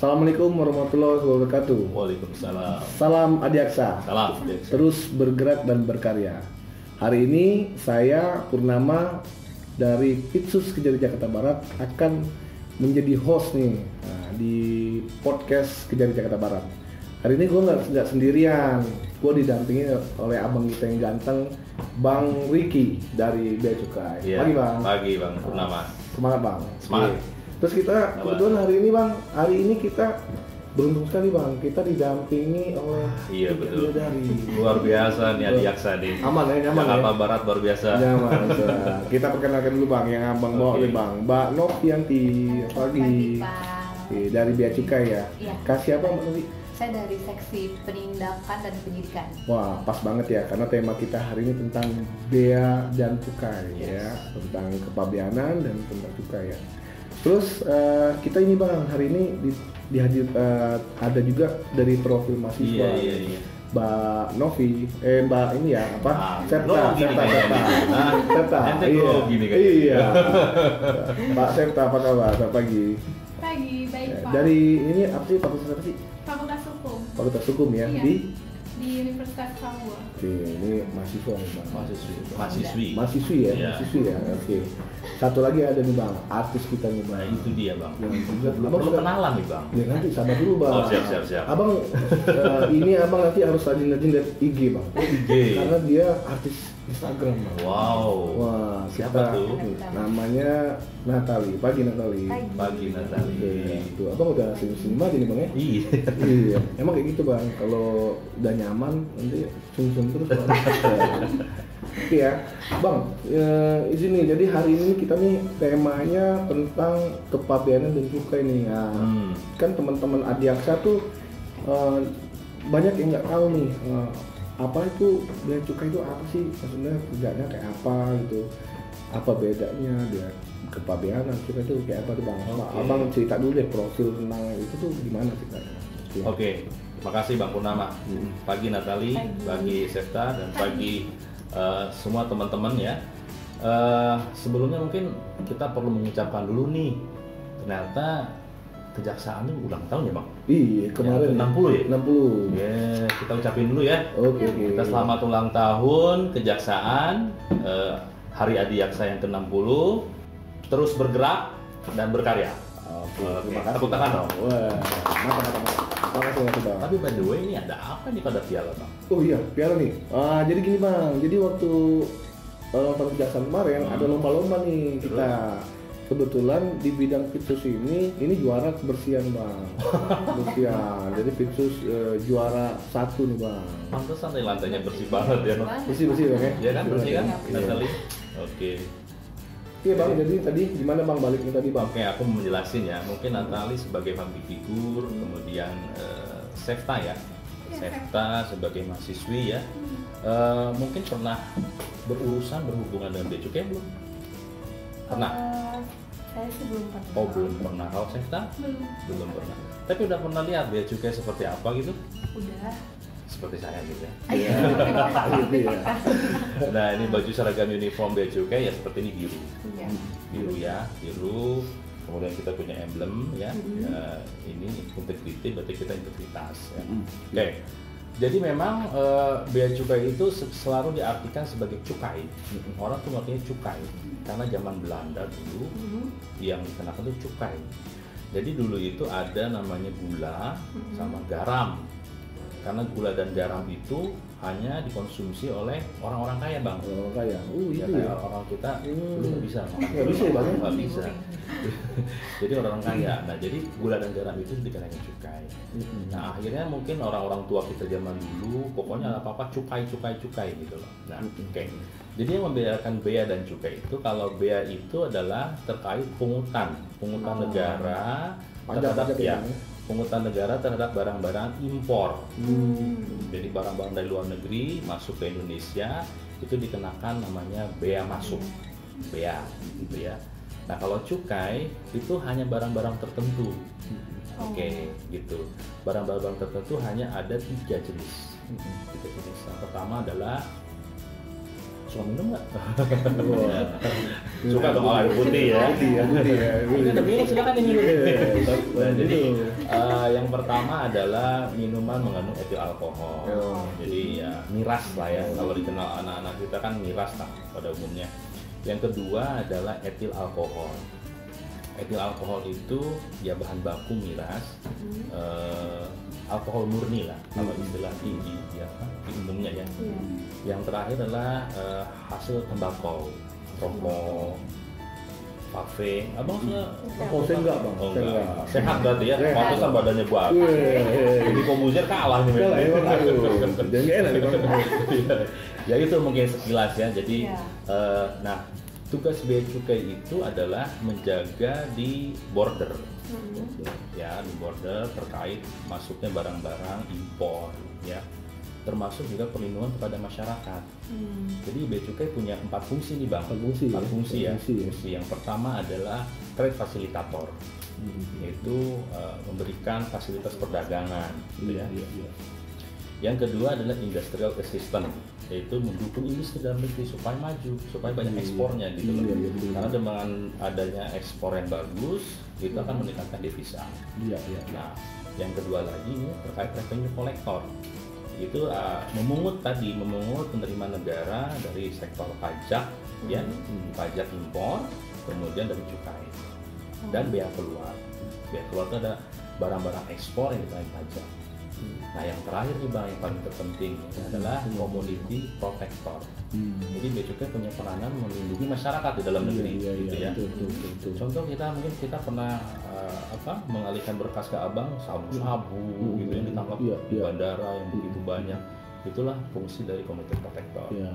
Assalamualaikum warahmatullahi wabarakatuh. Waalaikumsalam. Salam Adiaksa. Salam Adiaksa. Terus bergerak dan berkarya. Hari ini saya Purnama dari Pitsus Kejari Jakarta Barat akan menjadi host nih di podcast Kejari Jakarta Barat. Hari ini gue nggak sendirian. Gue didampingi oleh abang kita yang ganteng, Bang Ricky dari Bea Cukai. Ya, Pagi Bang. Pagi Bang Purnama. Semangat Bang. Semangat. Oke. Terus kita kebetulan hari ini kita beruntung sekali Bang, kita didampingi oleh Iya betul. dari Luar biasa nih Adiaksa nih. Aman ya, nyaman Jakarta ya. Barat luar biasa. Nyaman. Kita perkenalkan dulu Bang yang abang bawa nih Bang, Mbak Novianti. Pagi. Oke, dari Bea Cukai ya. Iya. Kasih apa Mbak Novi? Saya dari seksi penindakan dan penyidikan. Wah, pas banget ya karena tema kita hari ini tentang bea dan cukai ya, tentang kepabeanan dan tentang cukai ya. Terus kita ini Bang, hari ini dihadir ada juga dari profil mahasiswa. Iya. Mbak Novi, Mbak ini ya apa? Septa. Ente Iya. gini kayaknya. Iya. Mbak Septa, apa kabar? Selamat pagi. Pagi, baik Pak. Dari ini apa sih fakultas apa sih? Fakultas Hukum Fakultas Hukum ya Iya. di. Universitas Papua. Oke, ini mahasiswa nih Bang. Mahasiswi ya, Iya. mahasiswi ya. Oke. Satu lagi ada nih Bang, artis kita nih Bang. Nah itu dia Bang. Yang juga Perlu kenalan nih Bang. Ya nanti sabar dulu Bang. Oh siap. Abang ini abang nanti harus rajin-rajin lihat IG Bang. IG. Karena dia artis Instagram Bang. Wow. Wah, Siapa kita tuh? namanya Natali. Pagi Natali. Pagi Natali. Tuh, abang udah senyum-senyum aja nih Bang ya. Iya. Iya, emang kayak gitu Bang. Kalau udah nyaman nanti sung-sung terus Bang. Oke ya, Bang. Izin nih. Jadi hari ini kita nih temanya tentang kepabeanan dan cukai nih. Ya. Kan teman-teman Adiaksa tuh banyak yang nggak tahu nih apa itu bea cukai itu apa sih? Maksudnya kerjanya kayak apa gitu? Apa bedanya dia kepabeanan cukai itu kayak apa tuh Bang? Oke. Abang cerita dulu deh profil tentang itu tuh gimana ceritanya? Oke. Makasih Bang Purnama. Pagi Natali, pagi Septa, dan pagi semua teman-teman ya. Sebelumnya mungkin kita perlu mengucapkan dulu nih, ternyata kejaksaan ini ulang tahun ya Bang? Iya, kemarin Yang 60 ya? 60. Ya, kita ucapin dulu ya. Oke. Kita selamat ulang tahun kejaksaan, Hari Adiaksa yang ke-60, terus bergerak dan berkarya. Oke, terima kasih. Tepuk tangan dong. Wah, mantap. Terima kasih Bang. Tapi by the way ini ada apa nih pada piala Bang? Oh iya, piala nih. Jadi gini Bang, jadi waktu tahun kejaksaan kemarin ada lomba-lomba nih kita. Kebetulan di bidang Pitsus ini juara kebersihan Bang. Kebersihan. Jadi Pitsus juara 1 nih Bang. Pantesan nih lantainya bersih banget ya. Bersih Bang ya? Iya kan bersih kan? Iya. Natali. Oke. Iya Bang, jadi tadi gimana Bang baliknya tadi Bang? Oke, aku mau menjelasin ya. Mungkin Natali sebagai public figure, kemudian Septa ya. Septa sebagai mahasiswi ya. Mungkin pernah berhubungan dengan bea cukai belum? Pernah? Saya sih belum pernah. Oh belum pernah. Kalau Septa? Belum pernah. Tapi udah pernah lihat bea cukai seperti apa gitu? Udah. Seperti saya gitu ya. Iya. Gitu ya. Nah ini baju seragam uniform bea cukai ya seperti ini biru. Iya. Biru ya, biru. Kemudian kita punya emblem ya. Ini integrity, berarti kita integritas ya. Oke. Jadi memang bea cukai itu selalu diartikan sebagai cukai. Orang tuh artinya cukai karena zaman Belanda dulu yang dikenakan itu cukai. Jadi dulu itu ada namanya gula sama garam. Karena gula dan garam itu hanya dikonsumsi oleh orang-orang kaya Bang. Orang kaya. Ya, Itu kayak ya. orang kita dulu nggak bisa makan. Nggak bisa ya, Bang? Nggak bisa. Jadi orang kaya. Nah jadi gula dan garam itu dikenakan cukai. Nah akhirnya mungkin orang-orang tua kita zaman dulu pokoknya apa-apa cukai gitu loh. Nah oke. Jadi yang membedakan bea dan cukai itu kalau bea itu adalah terkait pungutan negara terhadap Pajak ya. ya. Pungutan negara terhadap barang-barang impor. Jadi barang-barang dari luar negeri masuk ke Indonesia itu dikenakan namanya bea masuk, bea, gitu ya. Nah kalau cukai itu hanya barang-barang tertentu, oke, gitu. Barang-barang tertentu hanya ada 3 jenis. Yang pertama adalah suka minum nggak? Suka dong air putih ya. Putih ya. Ini ada minum, silakan ini minum. Nah, jadi Itu. yang pertama adalah minuman mengandung etil alkohol. Oh. Jadi ya miras lah ya. Kalau dikenal anak-anak kita kan miras lah pada umumnya. Yang kedua adalah etil alkohol. Etil alkohol itu ya bahan baku miras, alkohol murni lah kalau istilah di umumnya ya. Yang terakhir adalah hasil tembakau, rokok, vape. Abang sudah Oh, saya enggak, Bang. Oh, Saya enggak. enggak. Sehat berarti ya. Sehat. Pantesan badannya bagus. Jadi Kobuzier kalah nih. Enggak lah, emang aduh. Jangan nggak enak nih, Bang. Ya itu mungkin sekilas ya. Jadi Iya. nah tugas bea cukai itu adalah menjaga di border. Ya, di border terkait masuknya barang-barang impor ya. Termasuk juga perlindungan kepada masyarakat. Jadi bea cukai punya 4 fungsi nih, Bang. 4 fungsi ya? 4 fungsi ya. Fungsi ya. Fungsi yang pertama adalah trade facilitator. Yaitu memberikan fasilitas perdagangan gitu ya. Iya. Yang kedua adalah industrial assistant, yaitu mendukung industri dalam negeri supaya maju, supaya banyak ekspornya gitu loh. Iya, betul. Karena dengan adanya ekspor yang bagus, itu akan meningkatkan devisa. Iya. Nah, yang kedua lagi ini terkait revenue collector. Itu memungut penerimaan negara dari sektor pajak, ya, pajak impor, kemudian dari cukai dan bea keluar. Bea keluar itu ada barang-barang ekspor yang dikenai pajak. Nah, yang terakhir nih, Bang, yang paling terpenting adalah commodity protector. Jadi bea cukai punya peranan melindungi masyarakat di dalam negeri, gitu ya. Betul. Contoh kita pernah mengalihkan berkas ke Abang sabu-sabu gitu yang ditangkap Iya, di iya. bandara yang begitu banyak. Itulah fungsi dari commodity protector. Iya.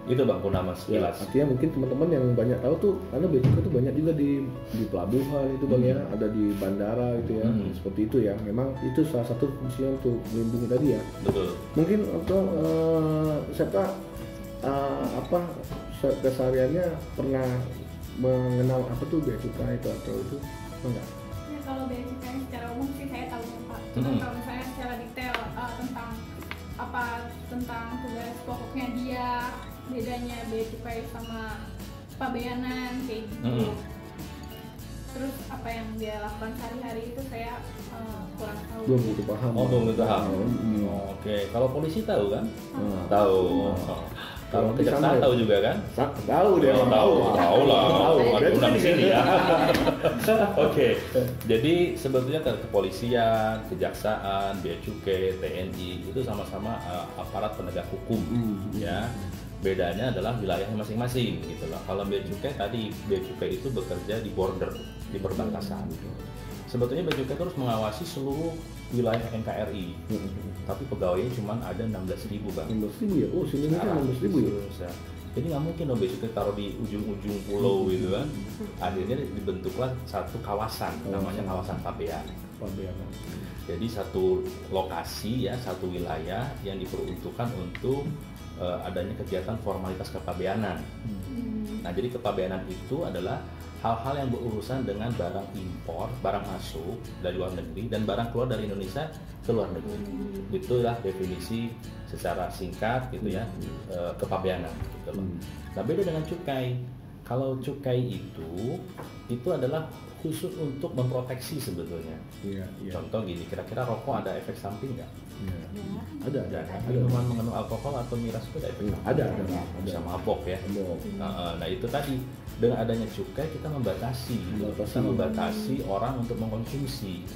Itu Bang Purnama Ya, sekilas. artinya mungkin teman-teman yang banyak tahu tuh, karena bea cukai tuh banyak juga di pelabuhan itu, Bang, ya, ada di bandara gitu ya, seperti itu ya. Memang itu salah satu fungsinya untuk melindungi tadi ya. Betul. Mungkin untuk serta kesehariannya pernah mengenal apa tuh bea cukai itu atau itu enggak? Ya, kalau bea cukai secara umum sih saya tahu Pak. Cuma kalau misalnya secara detail tentang tugas pokoknya dia, bedanya bea cukai sama pabeanan kayak gitu. Terus apa yang dia lakukan sehari-hari itu saya kurang tahu. Belum begitu paham. Oh, belum paham. Hmm. Oke, kalau polisi tahu kan? Nah, Tahu. Kalau Nanti kejaksaan sama ya? tahu juga kan? tahu dia. Oh, tahu lah. Tahu. Ada undang di sini ya. Oke. Jadi sebetulnya kepolisian, kejaksaan, bea cukai, TNI itu sama-sama aparat penegak hukum, ya. Bedanya adalah wilayahnya masing-masing gitu loh. Kalau bea cukai tadi, bea cukai itu bekerja di border, di perbatasan. Sebetulnya bea cukai terus mengawasi seluruh wilayah NKRI. Tapi pegawainya cuma ada 16.000, Bang. 16.000 ya? Oh, sini kan 16.000 ya? Indonesia. Jadi nggak mungkin dong bea cukai taruh di ujung-ujung pulau gitu kan. Akhirnya dibentuklah satu kawasan, namanya kawasan pabean. Pabeanan. Jadi satu lokasi ya, satu wilayah yang diperuntukkan untuk adanya kegiatan formalitas kepabeanan. Nah, jadi kepabeanan itu adalah hal-hal yang berurusan dengan barang impor, barang masuk dari luar negeri dan barang keluar dari Indonesia ke luar negeri. Itulah definisi secara singkat gitu ya, kepabeanan gitu loh. Nah, beda dengan cukai. Kalau cukai itu adalah khusus untuk memproteksi sebetulnya. Iya. Contoh gini, kira-kira rokok ada efek samping nggak? Ada. Minuman mengandung alkohol atau miras itu ada efek samping? Ada. Bisa mabok ya. Mabok. Nah itu tadi, dengan adanya cukai kita membatasi orang untuk mengkonsumsi.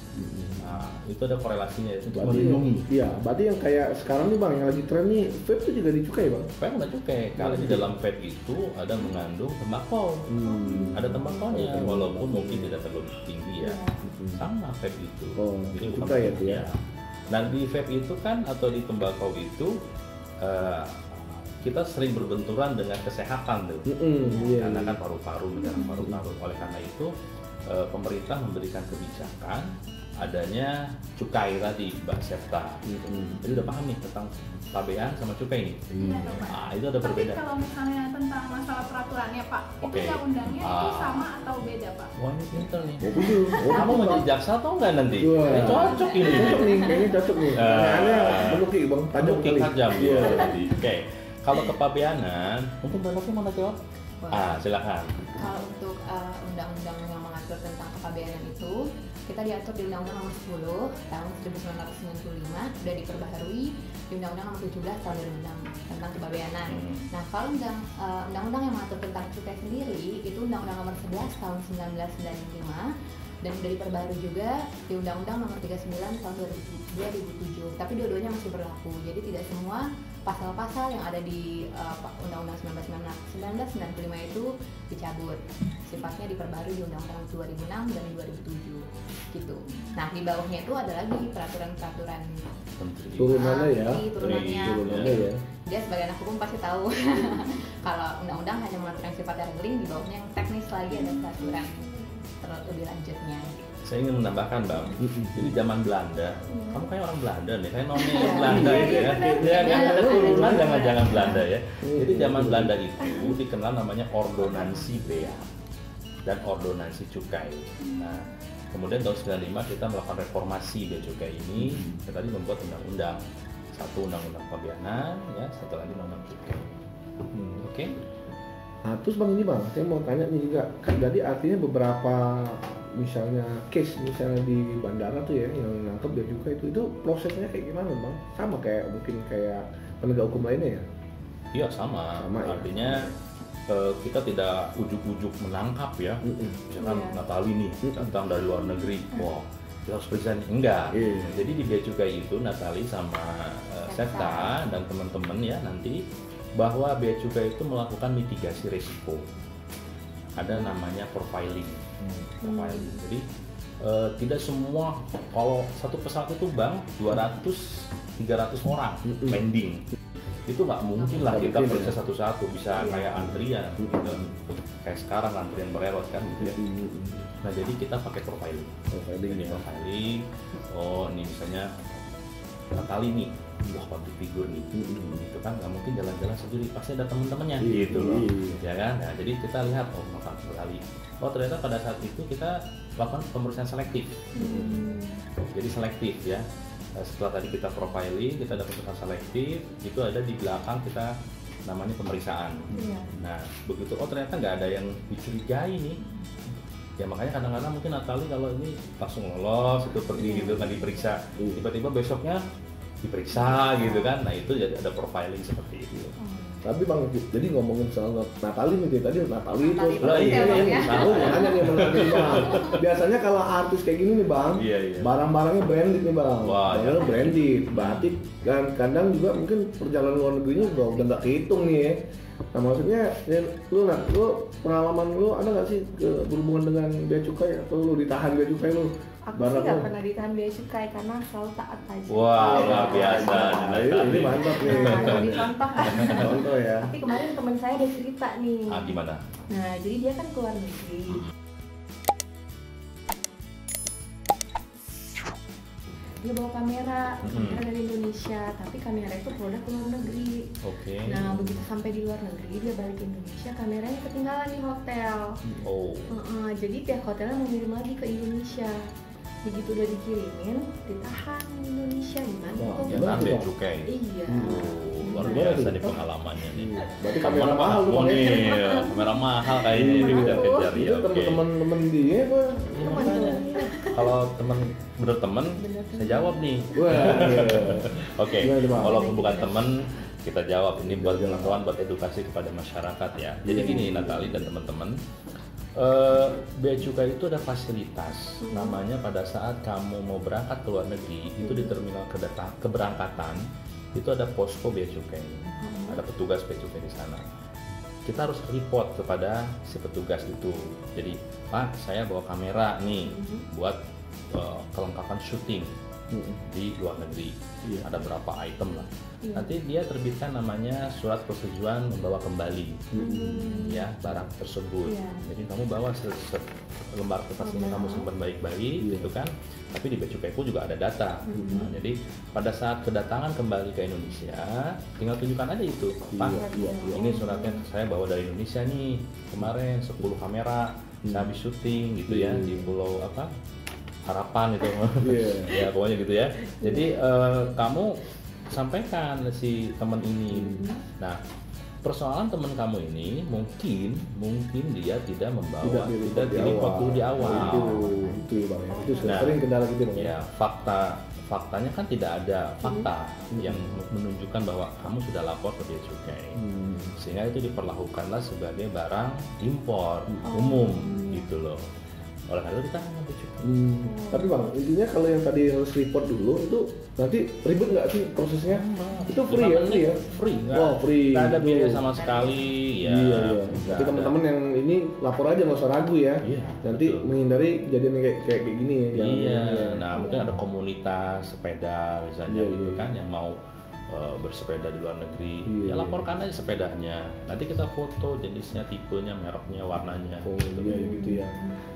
Nah, itu ada korelasinya untuk melindungi. Iya, berarti yang kayak sekarang nih, Bang, yang lagi tren nih, vape itu juga dicukai, Bang. Vape nggak cukai, karena di dalam vape itu ada mengandung tembakau. Ada tembakonya, walaupun mungkin tidak terlalu tinggi ya. Sama vape itu. Oh, Jadi bukan cukai ya, vape, tuh ya. Nah di vape itu kan atau di tembakau itu kita sering berbenturan dengan kesehatan tuh. Iya. Karena kan paru-paru, menyerang paru-paru. Oleh karena itu pemerintah memberikan kebijakan adanya cukai tadi, Mbak Septa. Jadi udah paham nih tentang pabean sama cukai nih. Iya, Pak. Nah, itu ada Tapi perbedaan. kalau misalnya tentang masalah peraturannya Pak, Oke. itu undang-undangnya itu Ah. sama atau beda Pak? Wah ini pinter nih. Oh, betul. Oh, Kamu mau jadi jaksa atau enggak nanti? Wah. Ini cocok ini. Cocok nih, kayaknya cocok nih. Pertanyaannya menuki, Bang, tajam Tajam kali. tajam Iya. gitu. Oke. Kalau kepabeanan, mungkin Mbak Novi mau jawab? Silakan. Kalau untuk undang-undang yang mengatur tentang kepabeanan itu, kita diatur di Undang-Undang Nomor 10 tahun 1995, sudah diperbaharui di Undang-Undang Nomor 17 tahun 2006 tentang kepabeanan. Nah, kalau undang-undang yang mengatur tentang cukai sendiri itu Undang-Undang Nomor 11 tahun 1995 dan sudah diperbaharui juga di Undang-Undang Nomor 39 tahun 2007. Tapi dua-duanya masih berlaku. Jadi tidak semua pasal-pasal yang ada di Undang-Undang 1995 itu dicabut. Sifatnya diperbarui di Undang-Undang 2006 dan 2007 gitu. Nah, di bawahnya itu ada lagi peraturan-peraturan turunannya ya. Turunannya ya. Dia sebagai anak hukum pasti tahu. Kalau undang-undang hanya mengatur yang sifatnya regeling, di bawahnya yang teknis lagi ada peraturan lebih lanjutnya. Saya ingin menambahkan, Bang. Jadi zaman Belanda, kamu kayak orang Belanda nih, kayak noni Belanda itu ya. Ya kan ada turunan jangan Belanda ya. Jadi zaman Belanda itu dikenal namanya ordonansi bea dan ordonansi cukai. Nah, kemudian tahun 95 kita melakukan reformasi bea cukai ini. Kita tadi membuat undang-undang. Satu undang-undang pabeanan, ya, satu lagi undang-undang cukai. Oke. Nah, terus Bang ini Bang, saya mau tanya nih juga, kan jadi artinya beberapa misalnya case misalnya di bandara tuh ya yang nangkep bea cukai itu prosesnya kayak gimana Bang? Sama kayak mungkin kayak penegak hukum lainnya ya? Iya sama ya? Artinya kita tidak ujuk-ujuk menangkap ya. Misalkan Natali nih datang dari luar negeri, wah kita harus periksa nih. Enggak. Jadi di bea cukai itu Natali sama Sekta dan teman-teman ya nanti bahwa bea cukai itu melakukan mitigasi risiko. Ada namanya profiling. Jadi tidak semua, kalau satu pesawat itu Bang 200-300 orang landing. Itu nggak mungkin lah kita periksa satu-satu, bisa kayak antrian gitu. Kayak sekarang antrian berelot kan gitu ya. Nah jadi kita pakai profiling. Profiling. Oh ini misalnya Natali nih, wah public figure nih, gitu kan nggak mungkin jalan-jalan sendiri, pasti ada teman-temannya, gitu loh, ya kan? Nah, jadi kita lihat, oh Natali, oh ternyata pada saat itu kita lakukan pemeriksaan selektif, jadi selektif ya. Setelah tadi kita profiling, kita ada pemeriksaan selektif, itu ada di belakang kita namanya pemeriksaan. Nah, begitu, oh ternyata nggak ada yang dicurigai nih. Ya makanya kadang-kadang mungkin Natali kalau ini langsung lolos itu pergi gitu nggak diperiksa, tiba-tiba besoknya diperiksa gitu kan. Nah itu jadi ada profiling seperti itu. Tapi Bang, jadi ngomongin soal Natali nih, tadi Natali itu tahu makanya nih Bang. Biasanya kalau artis kayak gini nih Bang, barang-barangnya branded nih Bang. Barangnya branded, berarti dan kadang juga mungkin perjalanan luar negerinya udah nggak kehitung nih ya. Nah maksudnya, lu pengalaman lu ada nggak sih berhubungan dengan bea cukai atau lu ditahan bea cukai lu? Aku sih nggak pernah ditahan bea cukai karena selalu taat aja. Wah luar biasa. Ini mantap nih. Jadi contoh ya. Tapi kemarin teman saya ada cerita nih. Gimana? Nah jadi dia kan keluar negeri. Dia bawa kamera dari Indonesia, tapi kamera itu produk luar negeri. Nah begitu sampai di luar negeri dia balik ke Indonesia, kameranya ketinggalan di hotel. Jadi pihak hotelnya mau ngirim lagi ke Indonesia. Begitu udah dikirimin, ditahan di Indonesia gimana? Ditahan bea cukai. Iya. Luar biasa nih pengalamannya nih. Berarti kamera mahal tuh nih, kamera mahal kayaknya ini kejar-kejar ya. Temen-temen dia apa? Kalau bener temen, saya jawab nih. Oke, walaupun bukan temen, kita jawab. Ini buat pengetahuan, buat edukasi kepada masyarakat ya. Jadi gini Natali dan teman-teman, bea cukai itu ada fasilitas. Namanya pada saat kamu mau berangkat ke luar negeri, itu di terminal keberangkatan itu ada posko bea cukai. Ada petugas bea cukai di sana. Kita harus report kepada si petugas itu. Jadi, Pak, saya bawa kamera nih buat kelengkapan syuting di luar negeri. Ada berapa item lah. Nanti dia terbitkan namanya surat persetujuan membawa kembali ya barang tersebut. Jadi kamu bawa lembar kertas ini kamu simpan baik-baik gitu kan. Tapi di bea cukai pun juga ada data. Nah, jadi pada saat kedatangan kembali ke Indonesia, tinggal tunjukkan aja itu, Pak. Ini suratnya saya bawa dari Indonesia nih kemarin 10 kamera, saya habis syuting gitu ya di pulau apa? Harapan itu, ya pokoknya gitu ya. Jadi kamu sampaikan si teman ini. Nah persoalan teman kamu ini mungkin dia tidak membawa, tidak diliput dulu di awal. Itu Bang ya. Itu sering kendala gitu Bang. Ya, faktanya kan tidak ada fakta yang menunjukkan bahwa kamu sudah lapor ke bea cukai. Sehingga itu diperlakukanlah sebagai barang impor umum gitu loh. Oleh karena itu kita nggak bea cukai. Tapi Bang, intinya kalau yang tadi harus report dulu itu nanti ribet nggak sih prosesnya? Itu free ya? Free. Free. Nggak ada biaya sama sekali ya. Iya. Tapi teman-teman yang ini lapor aja, nggak usah ragu ya. Iya, nanti betul. menghindari kejadian kayak gini ya. Iya. Nah, mungkin ada komunitas sepeda misalnya gitu kan yang mau bersepeda di luar negeri, ya laporkan aja sepedanya. Nanti kita foto jenisnya, tipenya, mereknya, warnanya. Oh iya gitu ya.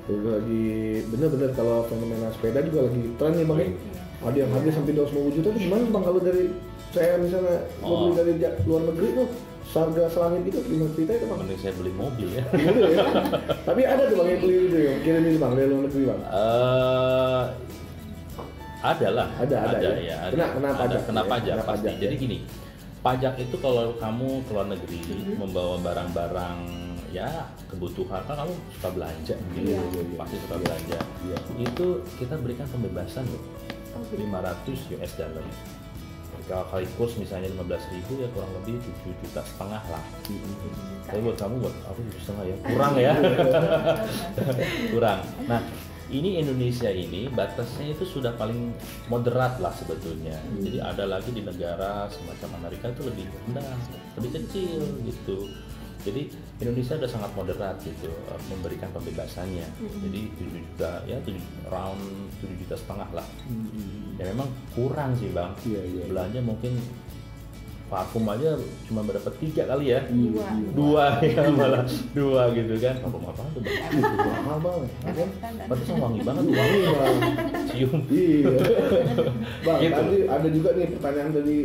Lagi bener-bener kalau fenomena sepeda juga lagi tren nih Bang. Ada yang harga sampai 250 juta itu gimana Bang kalau dari saya misalnya mau beli dari luar negeri tuh harga selangit gitu gimana cerita itu Bang? Mending saya beli mobil ya. Ya. Tapi ada tuh Bang yang beli itu ya, kirim ini Bang dari luar negeri Bang. Ada lah. Ada ya. Kena pajak pasti. Ya. Jadi gini, pajak itu kalau kamu ke luar negeri membawa barang-barang ya kebutuhan, kan kamu suka belanja gitu, pasti suka belanja. Itu kita berikan pembebasan loh, 500 US dollar. Kalau kali kurs misalnya 15.000 ya kurang lebih 7,5 juta lah. Tapi buat kamu buat aku 7,5 ya, kurang ya. Kurang. Nah, ini Indonesia ini batasnya itu sudah paling moderat lah sebetulnya. Jadi ada lagi di negara semacam Amerika itu lebih rendah, lebih kecil gitu. Jadi Indonesia udah sangat moderat gitu memberikan pembebasannya. Jadi 7 juta ya, round 7,5 juta lah. Ya memang kurang sih Bang. Belanja mungkin parfum aja cuma berdapat 3 kali ya, dua ya malah 2 gitu kan. Parfum apa tuh Bang? Mahal Bang, pantesan wangi banget tuh, wangi Bang, cium. Iya Bang, Gitu. tadi ada juga nih pertanyaan dari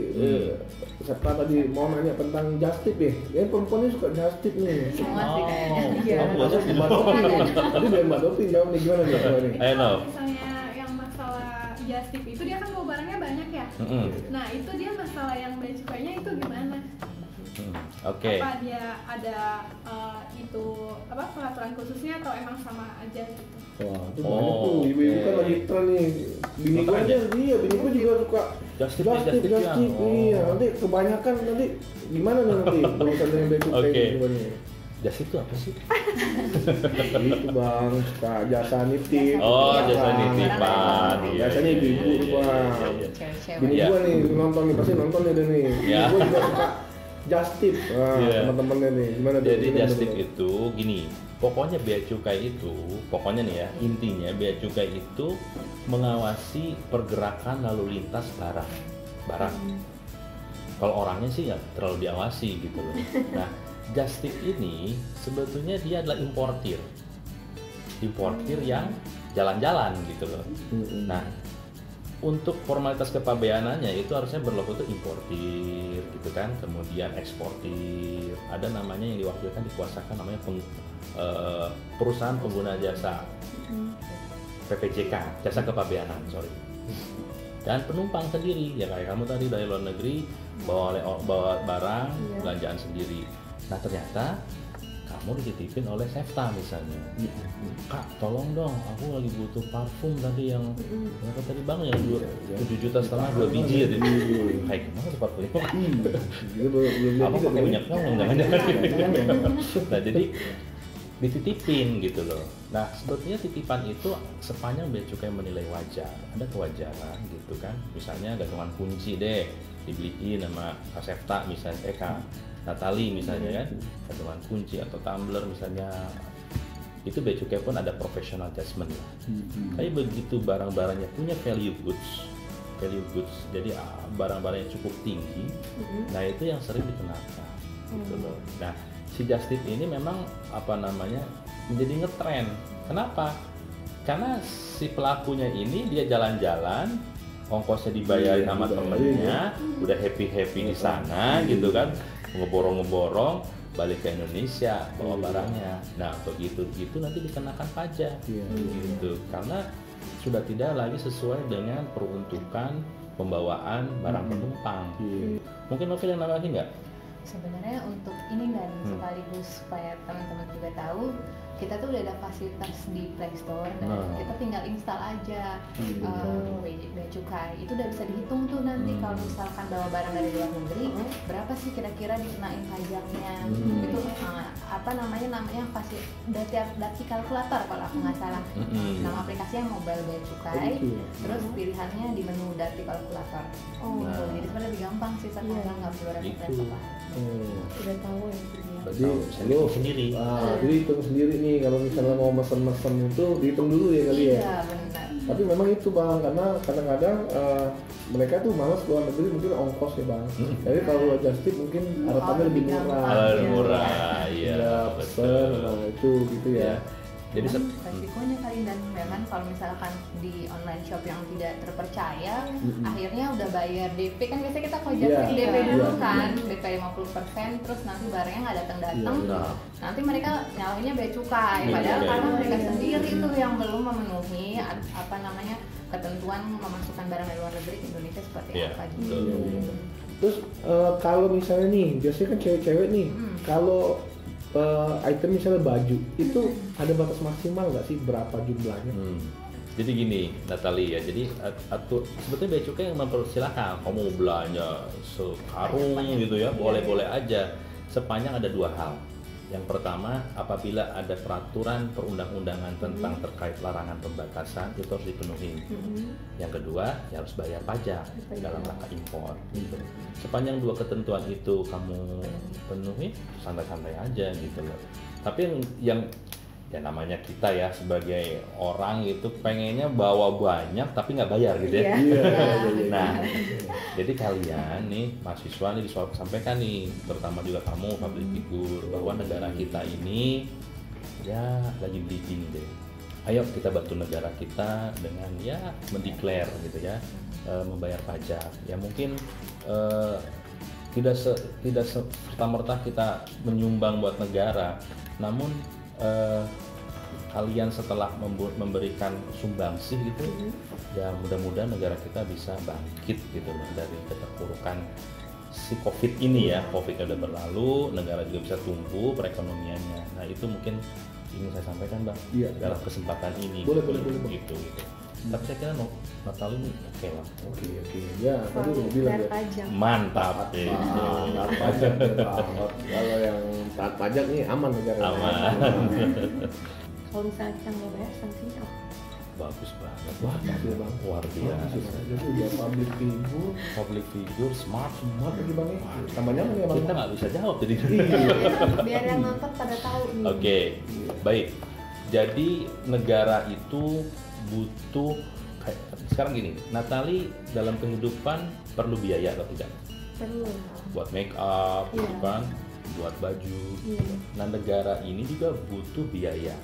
siapa tadi mau nanya tentang just tip ya. Ya perempuannya suka just tip nih. Semua sih kayaknya. Iya, masuk di Mbak Dopi nih. Tadi biar Mbak Dopi jawab nih gimana nih kalau nih. Ayo no. Misalnya yang masalah just tip itu dia kan bawa barangnya banyak ya. Nah itu dia masalah yang bea cukainya itu gimana? Oke. Apa dia ada itu apa peraturan khususnya atau emang sama aja gitu? Wah, itu banyak tuh, ibu-ibu kan lagi tren nih. Bini gue aja, bini gue juga suka Just tip. Iya, nanti kebanyakan nanti gimana nih nanti urusan dengan bea cukai gimana? Just itu apa sih? Itu Bang, suka jasa nitip. Oh, jasa nitipan. Biasanya ibu-ibu tuh Bang. Cewek-cewek. Bini gue nih nonton nih, pasti nonton nih nih. Bini gue juga suka just tip. Teman-temannya nih, gimana tuh? Jadi just tip itu gini, pokoknya bea cukai itu, pokoknya nih ya, intinya bea cukai itu mengawasi pergerakan lalu lintas barang. Kalau orangnya sih nggak terlalu diawasi gitu loh. Nah, just tip ini sebetulnya dia adalah importir yang jalan-jalan gitu loh. Nah, untuk formalitas kepabeanannya itu harusnya berlaku untuk importir gitu kan, kemudian eksportir. Ada namanya yang diwakilkan dikuasakan namanya perusahaan pengguna jasa, PPJK, jasa kepabeanan, dan penumpang sendiri ya kayak kamu tadi dari luar negeri bawa barang belanjaan sendiri. Nah ternyata kamu dititipin oleh Sefta misalnya, Kak tolong dong aku lagi butuh parfum tadi yang berapa tadi Bang yang 7,5 juta 2 biji ya, kayak gimana tuh parfumnya? Apa pakai minyak kamu jangan-jangan? Nah jadi dititipin gitu loh. Nah sebetulnya titipan itu sepanjang bea cukai menilai wajar, ada kewajaran gitu kan. Misalnya gantungan kunci deh dibeliin sama Kak Sefta misalnya, Kak Natali misalnya kan, gantungan kunci atau tumbler misalnya, itu bea cukai pun ada professional judgment lah. Tapi begitu barang-barangnya punya value goods, jadi barang-barang yang cukup tinggi, nah itu yang sering dikenakan gitu loh. Nah si just tip ini memang menjadi ngetren. Kenapa? Karena si pelakunya ini dia jalan-jalan, ongkosnya dibayarin sama temennya, udah happy di sana gitu kan, ngeborong balik ke Indonesia bawa barangnya. Nah begitu nanti dikenakan pajak gitu, karena sudah tidak lagi sesuai dengan peruntukan pembawaan barang penumpang. Mungkin Novel yang nambahin nggak? Sebenarnya untuk ini dan sekaligus supaya teman-teman juga tahu, kita tuh udah ada fasilitas di Play Store dan kita tinggal install aja Bea Cukai. Itu udah bisa dihitung tuh nanti kalau misalkan bawa barang dari luar negeri, berapa sih kira-kira dikenain pajaknya. Itu apa namanya Dati kalkulator kalau aku nggak salah. Nama aplikasinya Mobile Bea Cukai. Terus pilihannya di menu Dati kalkulator. Jadi sebenarnya lebih gampang sih sekarang, nggak perlu repot-repot lah. Udah tahu ya. Jadi lu sendiri. Jadi hitung sendiri nih kalau misalnya mau mesen itu dihitung dulu ya kali ya. Iya benar. Tapi memang itu bang, karena kadang-kadang mereka tuh malas keluar negeri mungkin ongkos ya bang. Jadi kalau just tip mungkin harapannya lebih murah. Lebih murah, iya. Pesen, nah itu gitu ya. Jadi resikonya kali, dan memang kalau misalkan di online shop yang tidak terpercaya, akhirnya udah bayar DP kan biasanya kita kojakin DP dulu kan, DP 50%, terus nanti barangnya nggak datang, nanti mereka nyalahinnya bea cukai, padahal karena mereka sendiri tuh yang belum memenuhi apa namanya ketentuan memasukkan barang dari luar negeri ke Indonesia seperti apa gitu. Terus kalau misalnya nih, biasanya kan cewek-cewek nih, kalau item misalnya baju itu ada batas maksimal nggak sih berapa jumlahnya? Jadi gini Natali ya, jadi sebetulnya bea cukai yang mempersilahkan kamu belanja sekarung gitu ya, boleh-boleh aja sepanjang ada dua hal. Yang pertama, apabila ada peraturan perundang-undangan tentang terkait larangan pembatasan itu harus dipenuhi. Yang kedua, ya harus bayar pajak dalam rangka impor. Gitu. Sepanjang dua ketentuan itu kamu penuhi, santai-santai aja gitu loh. Tapi yang ya namanya kita ya sebagai orang itu pengennya bawa banyak tapi nggak bayar gitu ya. Nah, jadi kalian nih mahasiswa nih disampaikan nih, terutama juga kamu public figure, bahwa negara kita ini ya lagi bleeding deh. Ayo kita bantu negara kita dengan ya mendeklar gitu ya, membayar pajak. Ya mungkin tidak serta-merta kita menyumbang buat negara, namun kalian setelah memberikan sumbangsih gitu, ya mudah-mudahan negara kita bisa bangkit gitu loh dari keterpurukan si COVID ini ya. COVID udah berlalu, negara juga bisa tumbuh perekonomiannya. Nah itu mungkin ingin saya sampaikan bang dalam kesempatan ini. Boleh. Gitu. Tapi saya kira Natal ini oke lah. Oke. Ya, tadi udah bilang ya. Mantap. Taat pajak banget. Kalau yang taat pajak nih aman negara. Aman. Kalau misalnya kita nggak bayar, sanksinya apa? Bagus banget. Wah, ya bang. Luar biasa. Jadi udah public figure, smart lagi bang ya. Tambah nyaman ya bang. Kita nggak bisa jawab jadi. Biar yang nonton pada tahu nih. Oke, baik. Jadi negara itu butuh sekarang gini, Natali dalam kehidupan perlu biaya atau tidak? Perlu. Buat make up, kan? Buat baju. Nah negara ini juga butuh biaya.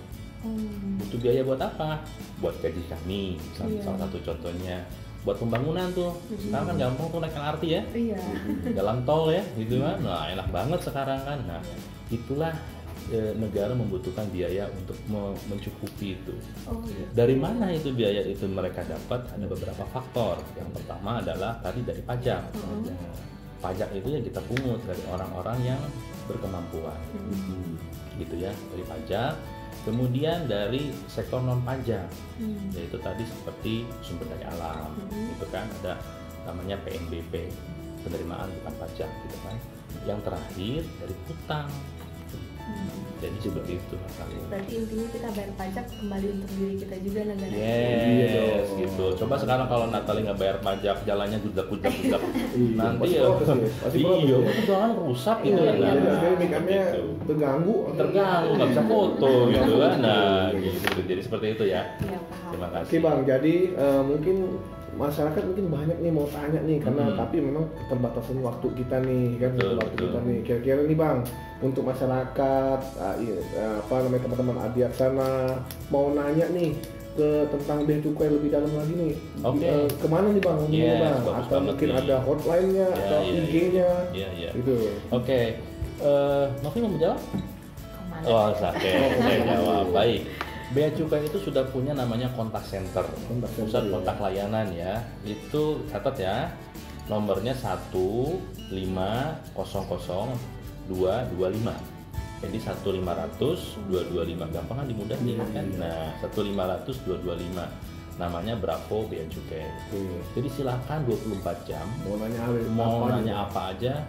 Butuh biaya buat apa? Buat gaji kami, salah satu contohnya. Buat pembangunan tuh, sekarang kan gampang tuh naik LRT ya, jalan tol ya, gitu kan. Nah enak banget sekarang kan. Nah itulah negara membutuhkan biaya untuk mencukupi itu. Dari mana itu biaya itu mereka dapat? Ada beberapa faktor. Yang pertama adalah tadi dari pajak. Pajak itu yang kita pungut dari orang-orang yang berkemampuan, gitu ya, dari pajak. Kemudian dari sektor non pajak, yaitu tadi seperti sumber daya alam, itu kan ada namanya PNBP, penerimaan bukan pajak, gitu kan. Yang terakhir dari hutang. Jadi seperti itu kali. Berarti intinya kita bayar pajak kembali untuk diri kita juga negara. Yes, gitu. Coba sekarang kalau Natali nggak bayar pajak, jalannya gudak. Nanti ya, iya, jangan rusak gitu kan. Jadi mikirnya terganggu, nggak bisa foto gitu kan. Nah, gitu. Jadi seperti itu ya. Terima kasih. Oke bang, jadi mungkin masyarakat mungkin banyak nih mau tanya nih karena tapi memang keterbatasan waktu kita nih kan, kita nih. Kira-kira nih bang, untuk masyarakat apa namanya teman-teman Adiaksana mau nanya nih tentang bea cukai lebih dalam lagi nih, kemana nih bang? Bang? Atau mungkin ada hotline-nya atau IG-nya gitu. Oke, Novi mau menjawab? Saya jawab. Baik. Bea Cukai itu sudah punya namanya kontak center, pusat kontak layanan ya. Itu catat ya, nomornya 1500225. Jadi 1500225, gampang kan, dimudahin kan. Nah, 1500225. Namanya Bravo Bea Cukai. Jadi silakan 24 jam Mau nanya apa aja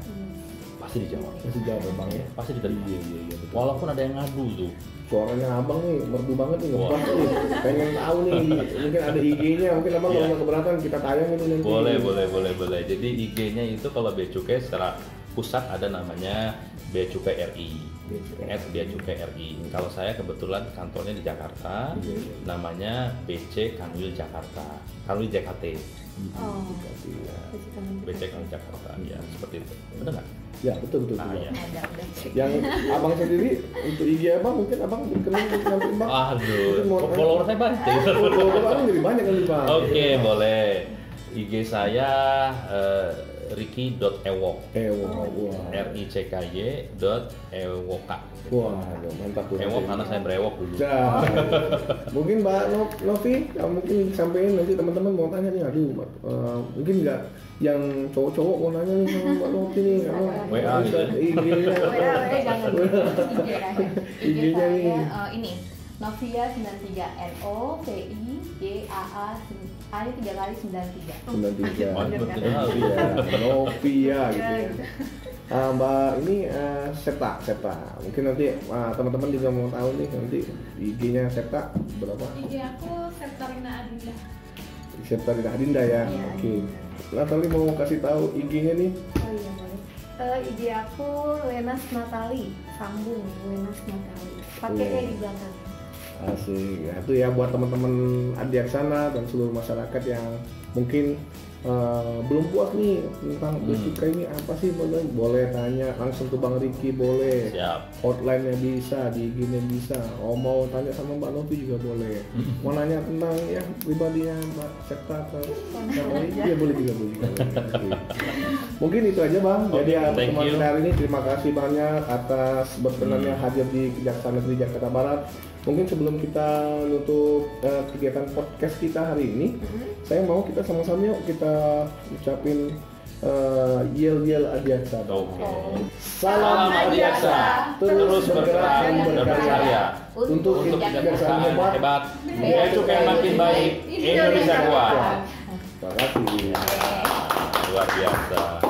pasti dijawab. Pasti jawab Bang ya. Pasti diterima. Iya, betul. Walaupun ada yang ngadu tuh. Suaranya abang nih merdu banget nih, ngebas nih. Pengen tahu nih, mungkin ada IG-nya, mungkin abang kalau nggak keberatan kita tayang itu nanti. Boleh. Jadi IG-nya itu kalau Bea Cukai secara pusat ada namanya Bea Cukai RI. Bea Cukai RI. Kalau saya kebetulan kantornya di Jakarta, namanya BC Kanwil Jakarta, Kanwil JKT. BC Kanwil Jakarta, ya seperti itu. Benar nggak? Ya betul. Nah, ya. Yang abang sendiri untuk IG abang mungkin abang berkenan nanti bang. Aduh, follower saya banyak. Follower abang jadi banyak kan bang. Oke, boleh. IG saya Ricky.ewok. RICKY.ewok. Wah, mantap tuh. Ewok karena saya berewok dulu. Nah, mungkin Mbak Novi, mungkin sampein nanti teman-teman mau tanya nih, mungkin nggak yang cowok-cowok mau nanya nih sama Mbak Novi nih, WA gitu. IG-nya. jangan. IG-nya nih. Ini Novia 93 NOVIYAA A-nya 3 kali 93. Novia gitu ya. Mbak ini Septa. Mungkin nanti teman-teman juga mau tahu nih nanti IG-nya Septa berapa? IG aku Septarina Adinda. Septarina Adinda ya. Oke. Natali mau kasih tahu IG-nya nih. Oh iya boleh. IG aku Lenas Natali, sambung Lenas Natali. Pakai E di belakang. Asik. Nah, itu ya buat teman-teman Adiaksana dan seluruh masyarakat yang mungkin belum puas nih tentang Bea Cukai ini apa sih, boleh tanya langsung ke Bang Ricky, boleh. Siap. Hotline-nya bisa, di IG-nya bisa. Mau tanya sama Mbak Novi juga boleh. Mau nanya tentang ya pribadinya Mbak Septa atau ya boleh juga. Mungkin itu aja Bang. Jadi teman kita hari ini terima kasih banyak atas berkenannya hadir di Kejaksaan Negeri Jakarta Barat. Mungkin sebelum kita nutup kegiatan podcast kita hari ini, saya mau kita sama-sama yuk kita ucapin yel Adiaksa. Salam Adiaksa, terus bergerak dan berkarya untuk kejaksaan hebat, Bea Cukai makin baik, Indonesia kuat. Terima kasih. Luar biasa.